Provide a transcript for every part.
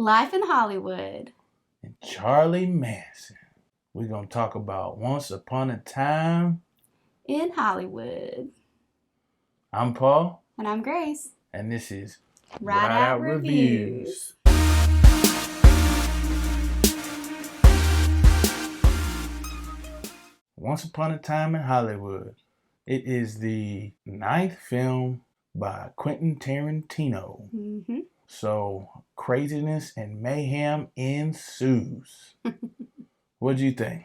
Life in Hollywood. And Charlie Manson. We're going to talk about Once Upon a Time in Hollywood. I'm Paul. And I'm Grace. And this is Rideout Reviews. Once Upon a Time in Hollywood. It is the 9th film by Quentin Tarantino. Mm-hmm. So craziness and mayhem ensues. What'd you think?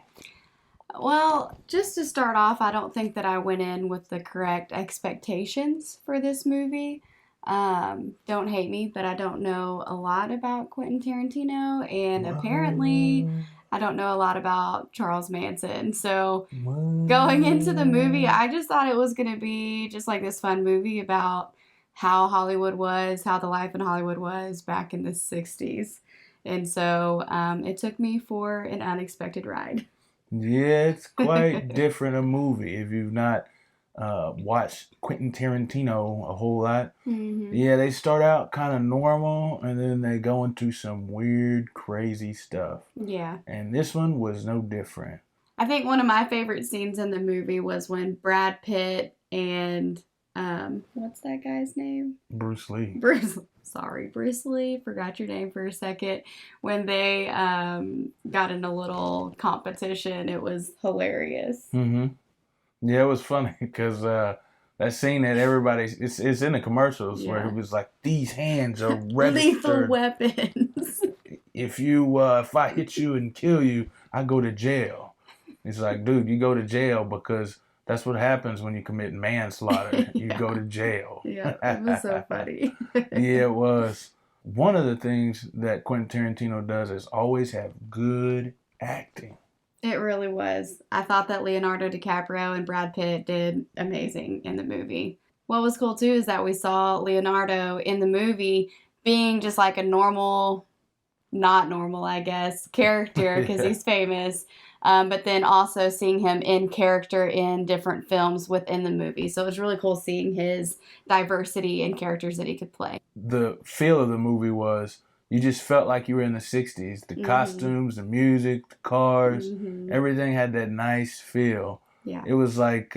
Well, just to start off, I don't think that I went in with the correct expectations for this movie. Don't hate me, but I don't know a lot about Quentin Tarantino, and apparently I don't know a lot about Charles Manson. So going into the movie, I just thought it was going to be just like this fun movie about how Hollywood was, how the life in Hollywood was back in the 60s. And so it took me for an unexpected ride. Yeah, it's quite different a movie if you've not watched Quentin Tarantino a whole lot. Mm-hmm. Yeah, they start out kind of normal and then they go into some weird, crazy stuff. Yeah. And this one was no different. I think one of my favorite scenes in the movie was when Brad Pitt and what's that guy's name? Bruce Lee. Bruce Lee. Forgot your name for a second. When they got in a little competition, it was hilarious. Mm-hmm. Yeah, it was funny because that scene that everybody, it's in the commercials where it was like, these hands are registered. Lethal weapons. If I hit you and kill you, I go to jail. It's like, dude, you go to jail because that's what happens when you commit manslaughter. You go to jail. Yeah, it was so funny. Yeah, it was. One of the things that Quentin Tarantino does is always have good acting. It really was. I thought that Leonardo DiCaprio and Brad Pitt did amazing in the movie. What was cool, too, is that we saw Leonardo in the movie being just like a normal, not normal, I guess, character because he's famous. But then also seeing him in character in different films within the movie. So it was really cool seeing his diversity in characters that he could play. The feel of the movie was, you just felt like you were in the 60s. The costumes, the music, the cars, everything had that nice feel. Yeah. It was like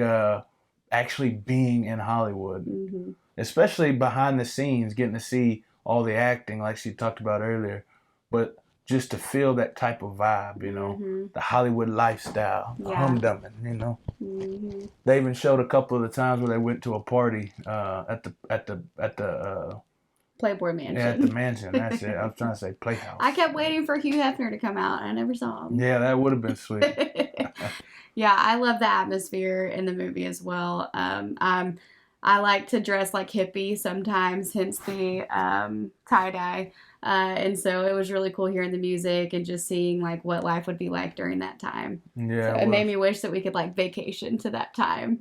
actually being in Hollywood. Especially behind the scenes, getting to see all the acting like she talked about earlier. But just to feel that type of vibe, you know, the Hollywood lifestyle, the humdummin', you know. They even showed a couple of the times where they went to a party at the Playboy Mansion. Yeah, at the mansion. That's it. I was trying to say Playhouse. I kept waiting for Hugh Hefner to come out. I never saw him. Yeah, that would have been sweet. Yeah, I love the atmosphere in the movie as well. I like to dress like hippie sometimes, hence the tie-dye. And so it was really cool hearing the music and just seeing like what life would be like during that time. Yeah, so it made me wish that we could like vacation to that time.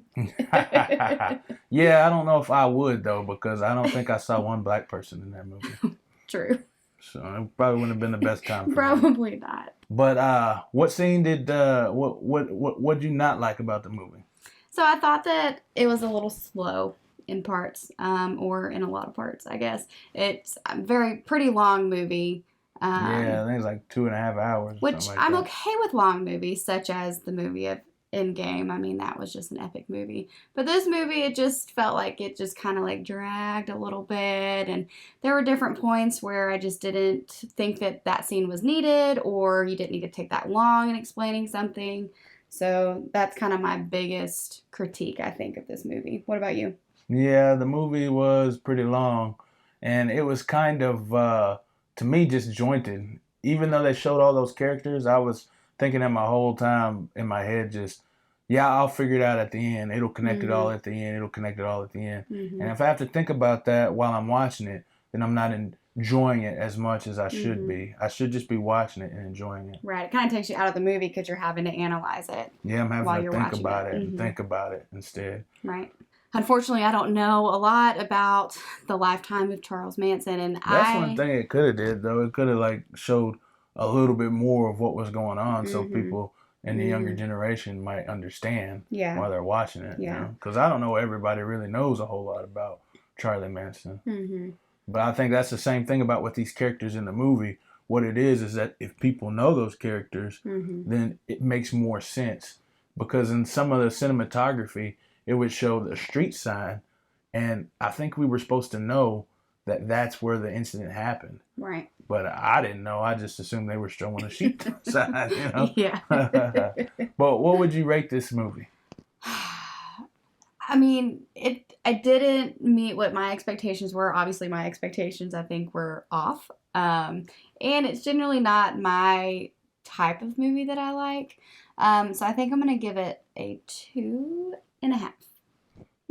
Yeah, I don't know if I would though, because I don't think I saw one black person in that movie. True. So it probably wouldn't have been the best time for Probably me. not. But what scene did what did you not like about the movie? So I thought that it was a little slow in parts, or in a lot of parts, I guess. It's a pretty long movie. Yeah, I think it's like 2.5 hours. Which like I'm that. okay with long movies, such as the movie of Endgame. I mean, that was just an epic movie. But this movie, it just felt like it just kind of like dragged a little bit. And there were different points where I just didn't think that scene was needed, or you didn't need to take that long in explaining something. So that's kind of my biggest critique, I think, of this movie. What about you? Yeah, the movie was pretty long, and it was kind of, to me, disjointed. Even though they showed all those characters, I was thinking that my whole time in my head just, I'll figure it out at the end. It'll connect it all at the end. It'll connect it all at the end. And if I have to think about that while I'm watching it, then I'm not enjoying it as much as I should be. I should just be watching it and enjoying it. Right. It kind of takes you out of the movie because you're having to analyze it. Yeah, I'm having to think about it and think about it instead. Right. Unfortunately, I don't know a lot about the lifetime of Charles Manson, and that's one thing it could have did though. It could have like showed a little bit more of what was going on, so people in the younger generation might understand while they're watching it. Yeah. Because I don't know everybody really knows a whole lot about Charlie Manson. But I think that's the same thing about with these characters in the movie. What it is that if people know those characters, then it makes more sense. Because in some of the cinematography, it would show the street sign, and I think we were supposed to know that that's where the incident happened. Right. But I didn't know. I just assumed they were showing a street sign, you know? Yeah. But what would you rate this movie? I mean, I didn't meet what my expectations were. Obviously, my expectations, I think, were off. And it's generally not my type of movie that I like. So I think I'm going to give it a 2.5.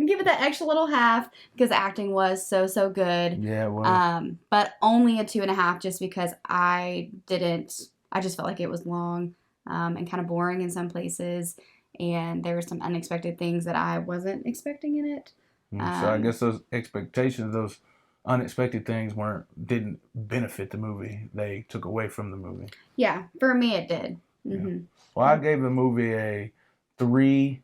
Give it that extra little half because the acting was so good. Yeah, it was. But only a 2.5 just because I just felt like it was long and kind of boring in some places. And there were some unexpected things that I wasn't expecting in it. So I guess those expectations, those unexpected things didn't benefit the movie. They took away from the movie. Yeah, for me it did. Mm-hmm. Yeah. Well, I gave the movie a 3,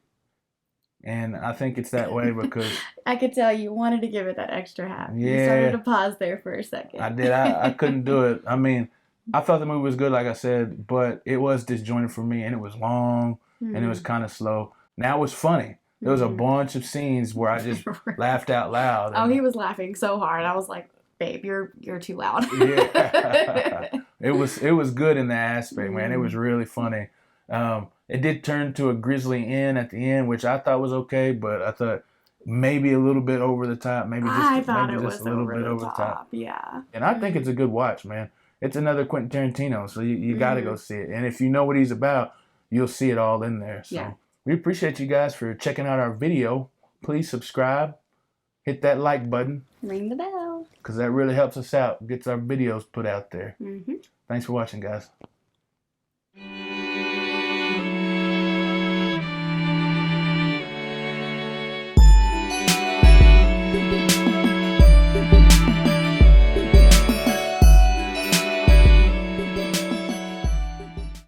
and I think it's that way because I could tell you wanted to give it that extra half. Yeah, you started to pause there for a second. I did. I couldn't do it. I mean, I thought the movie was good, like I said, but it was disjointed for me, and it was long. And it was kind of slow. Now it was funny. There was a bunch of scenes where I just laughed out loud. Oh, he was laughing so hard. I was like, "Babe, you're too loud." Yeah, it was good in that aspect, man. It was really funny. It did turn to a grisly end at the end, which I thought was okay, but I thought maybe a little bit over the top. I thought it was a little bit over the top. Yeah. And I think it's a good watch, man. It's another Quentin Tarantino, so you got to go see it. And if you know what he's about, you'll see it all in there. So we appreciate you guys for checking out our video. Please subscribe. Hit that like button. Ring the bell. Because that really helps us out. Gets our videos put out there. Thanks for watching, guys.